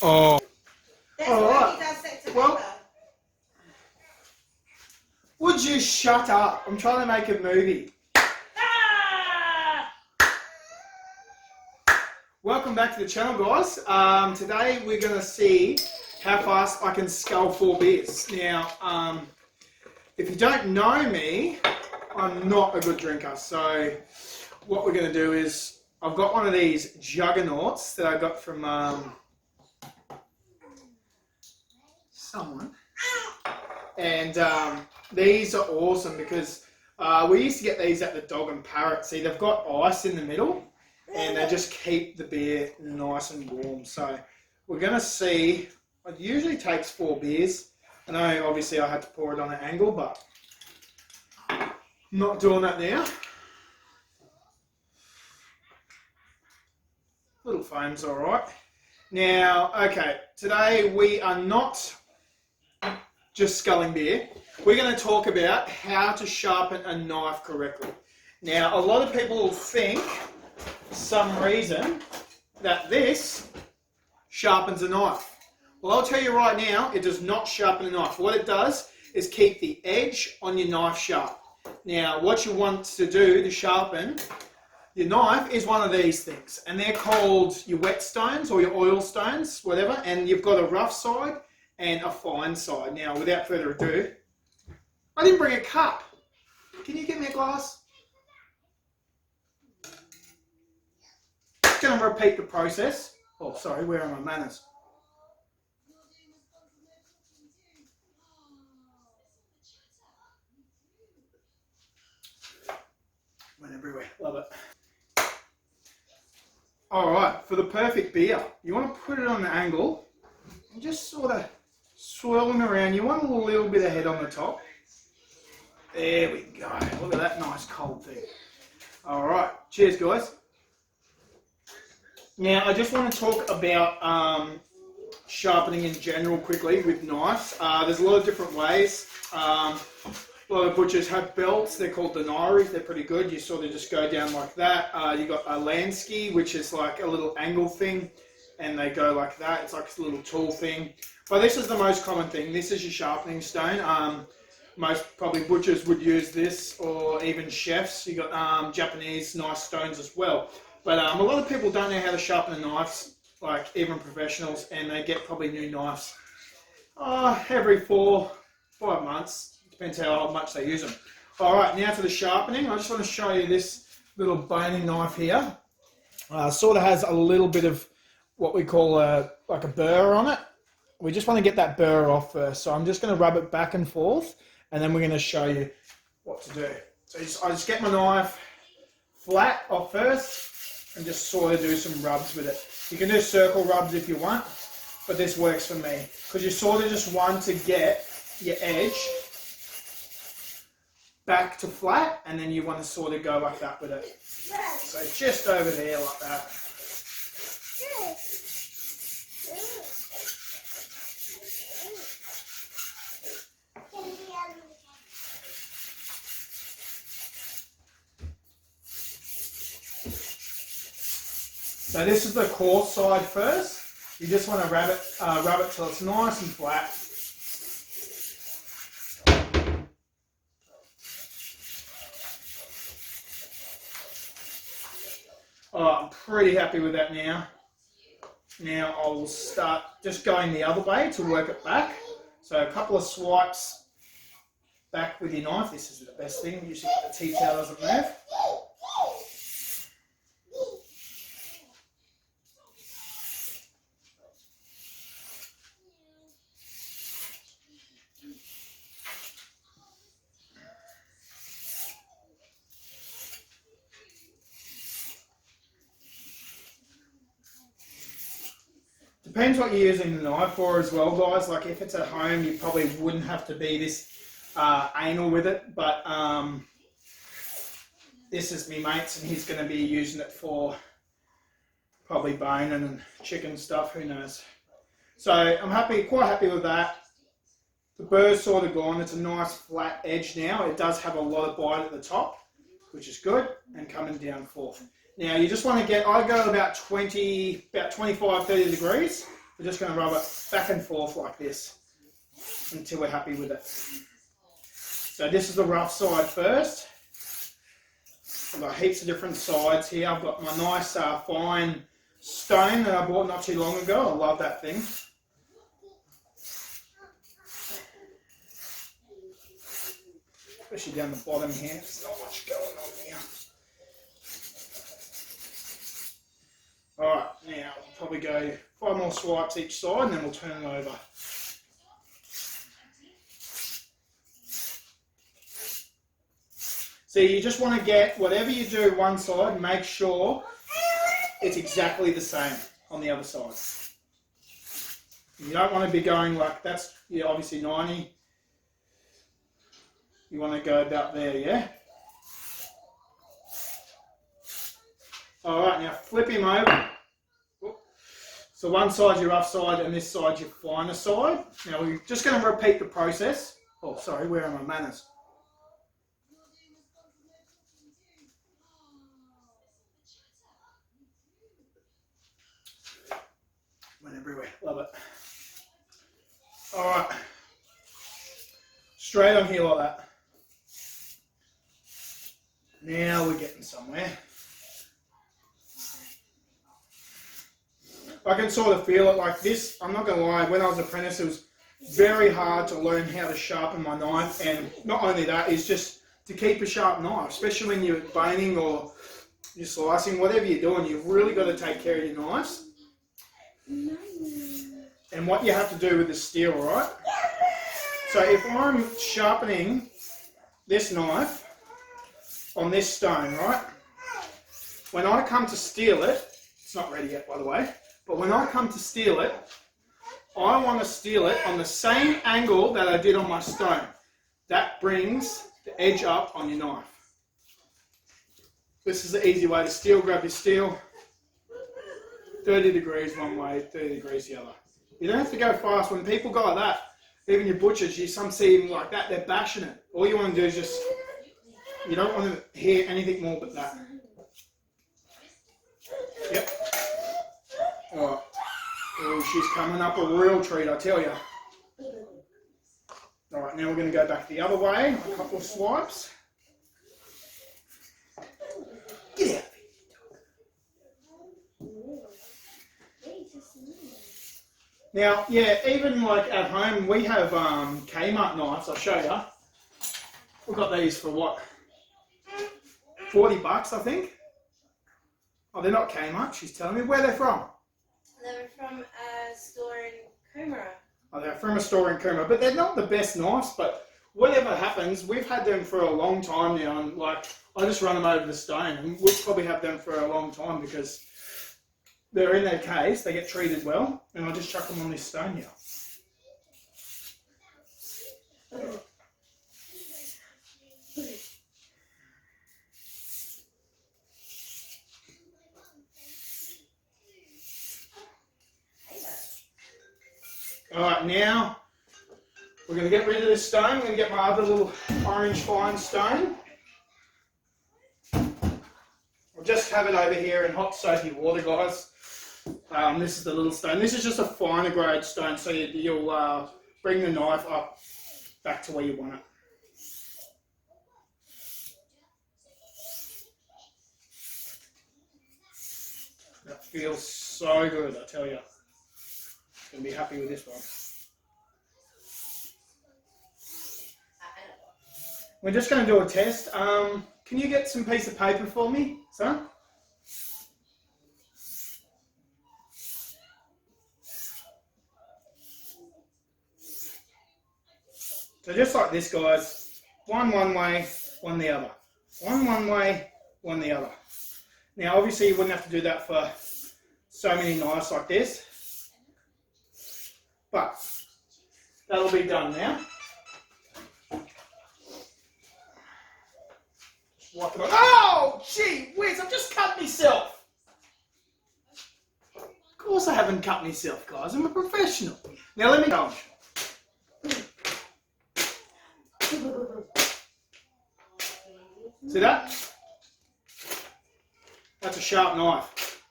Oh. That's All why right. he does that to Well, paper. would you shut up? I'm trying to make a movie. Ah! Welcome back to the channel, guys. Today we're going to see how fast I can scull 4 beers. Now, if you don't know me, I'm not a good drinker. So what we're going to do is, I've got one of these juggernauts that I got from someone. And these are awesome because we used to get these at the Dog and Parrot. See, they've got ice in the middle and they just keep the beer nice and warm. So we're going to see, it usually takes 4 beers. I know obviously I had to pour it on an angle, but I'm not doing that now. Little foam's all right. Now, okay, today we are not just sculling beer. We're going to talk about how to sharpen a knife correctly. Now, a lot of people will think, for some reason, that this sharpens a knife. Well, I'll tell you right now, it does not sharpen a knife. What it does is keep the edge on your knife sharp. Now, what you want to do to sharpen your knife is one of these things, and they're called your whetstones or your oil stones, whatever, and you've got a rough side and a fine side. Now, without further ado, I didn't bring a cup. Can you get me a glass? Just going to repeat the process. Oh, sorry, where are my manners? Went everywhere. Love it. All right, for the perfect beer, you want to put it on the angle and just sort of swirling around. You want a little bit of head on the top. There we go. Look at that nice cold thing. All right, cheers, guys. Now, I just want to talk about sharpening in general quickly with knives. There's a lot of different ways. A lot of butchers have belts. They're called denaries. They're pretty good. You sort of just go down like that. You got a Lansky, which is like a little angle thing, and they go like that. It's like a little tool thing. But this is the most common thing. This is your sharpening stone. Most probably butchers would use this, or even chefs. You got Japanese nice stones as well. But a lot of people don't know how to sharpen knives, like even professionals, and they get probably new knives every 4-5 months. Depends how much they use them. All right, now to the sharpening. I just want to show you this little boning knife here. Sort of has a little bit of what we call like a burr on it. We just want to get that burr off first. So I'm just going to rub it back and forth, and then we're going to show you what to do. So I just get my knife flat off first and just sort of do some rubs with it. You can do circle rubs if you want, but this works for me because you sort of just want to get your edge back to flat, and then you want to sort of go like that with it. So just over there like that. So this is the coarse side first. You just want to rub it till it's nice and flat. I'm pretty happy with that now. Now I'll start just going the other way to work it back. So a couple of swipes back with your knife. This is the best thing. Usually the T-tail doesn't move. Depends what you're using the knife for as well, guys. Like if it's at home, you probably wouldn't have to be this anal with it, but this is me mate's, and he's going to be using it for probably boning and chicken stuff, who knows. So I'm quite happy with that. The burr's sort of gone. It's a nice flat edge now. It does have a lot of bite at the top, which is good, and coming down forth. Now you just want to get, I go about 25, 30 degrees We're just going to rub it back and forth like this until we're happy with it. So this is the rough side first. I've got heaps of different sides here. I've got my nice fine stone that I bought not too long ago. I love that thing. Especially down the bottom here. There's not much going on here. Alright, now we'll probably go 5 more swipes each side and then we'll turn it over. So you just want to get, whatever you do one side, make sure it's exactly the same on the other side. You don't want to be going like, that's obviously 90. You want to go about there, yeah? Alright, now flip him over. So one side's your rough side and this side's your finer side. Now we're just going to repeat the process. Oh, sorry, where are my manners? Went everywhere, love it. Alright. Straight on here like that. Now we're getting somewhere. I can sort of feel it like this. I'm not going to lie, when I was an apprentice, it was very hard to learn how to sharpen my knife. And not only that, is just to keep a sharp knife, especially when you're boning or you're slicing, whatever you're doing, you've really got to take care of your knives. And what you have to do with the steel, right? So if I'm sharpening this knife on this stone, right? When I come to steel it, it's not ready yet by the way, but when I come to steel it, I want to steel it on the same angle that I did on my stone. That brings the edge up on your knife. This is the easy way to steel. Grab your steel, 30 degrees one way, 30 degrees the other. You don't have to go fast. When people go like that, even your butchers, some see them like that, they're bashing it. All you want to do is just, you don't want to hear anything more but that. Yep. Alright. Oh, she's coming up a real treat, I tell you. Alright, now we're going to go back the other way, a couple of swipes. Get out. Now, yeah, even like at home, we have Kmart knives. I'll show you. We've got these for what? $40, I think. Oh, they're not Kmart. She's telling me where they're from. They're from a store in Coomera. Oh, they're from a store in Coomera, but they're not the best knives. But whatever happens, we've had them for a long time now, and like I just run them over the stone, and we'll probably have them for a long time because they're in their case, they get treated well, and I just chuck them on this stone here. Alright, now we're going to get rid of this stone. I'm going to get my other little orange fine stone. I'll just have it over here in hot soapy water, guys. This is the little stone. This is just a finer grade stone, so you'll bring the knife up back to where you want it. That feels so good, I tell you. Gonna be happy with this one. We're just going to do a test. Can you get some piece of paper for me, son? So just like this, guys, one way, one the other. One way, one the other. Now, obviously, you wouldn't have to do that for so many knives like this, but that'll be done now. Wipe it on. Oh, gee whiz, I've just cut myself. Of course I haven't cut myself, guys. I'm a professional. Now let me go. See that? That's a sharp knife.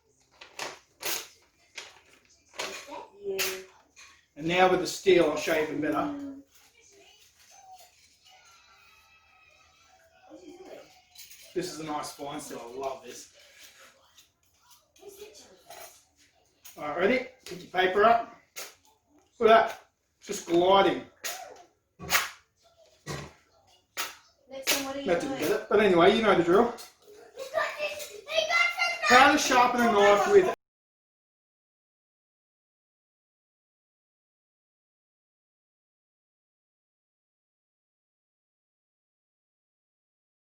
And now with the steel, I'll show you even better. This is a nice fine steel. I love this. Alright, ready? Pick your paper up. Look at that. Just gliding. Next one, what are you That doing? didn't get it. But anyway, you know the drill. How to sharpen a knife with